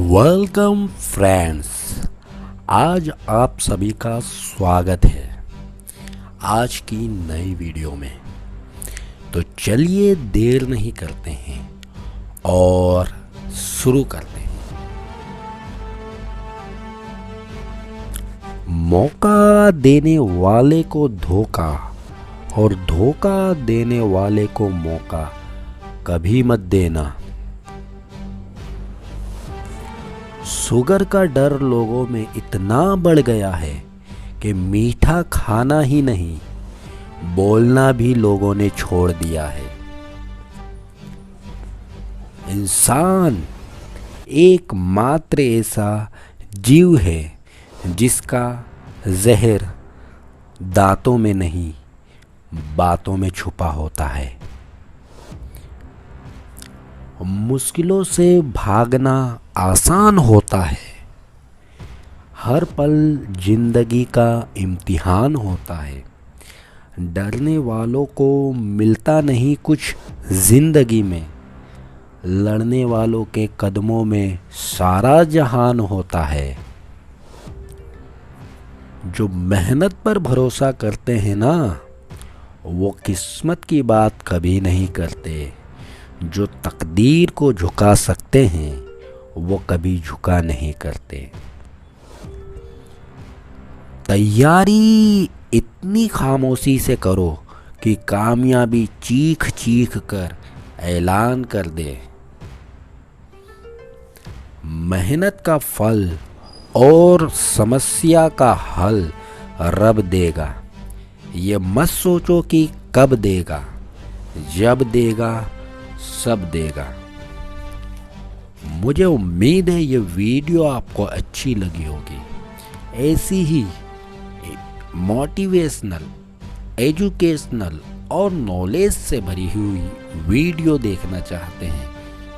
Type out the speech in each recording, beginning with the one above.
Welcome friends, आज आप सभी का स्वागत है आज की नई वीडियो में। तो चलिए देर नहीं करते हैं और शुरू करते हैं। मौका देने वाले को धोखा और धोखा देने वाले को मौका कभी मत देना। शुगर का डर लोगों में इतना बढ़ गया है कि मीठा खाना ही नहीं, बोलना भी लोगों ने छोड़ दिया है। इंसान एकमात्र ऐसा जीव है जिसका जहर दांतों में नहीं, बातों में छुपा होता है। मुश्किलों से भागना आसान होता है, हर पल जिंदगी का इम्तिहान होता है। डरने वालों को मिलता नहीं कुछ जिंदगी में, लड़ने वालों के कदमों में सारा जहान होता है। जो मेहनत पर भरोसा करते हैं ना, वो किस्मत की बात कभी नहीं करते। जो तकदीर को झुका सकते हैं, वो कभी झुका नहीं करते। तैयारी इतनी खामोशी से करो कि कामयाबी चीख चीख कर ऐलान कर दे। मेहनत का फल और समस्या का हल रब देगा। ये मत सोचो कि कब देगा, जब देगा सब देगा। मुझे उम्मीद है ये वीडियो आपको अच्छी लगी होगी। ऐसी ही मोटिवेशनल, एजुकेशनल और नॉलेज से भरी हुई वीडियो देखना चाहते हैं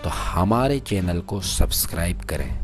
तो हमारे चैनल को सब्सक्राइब करें।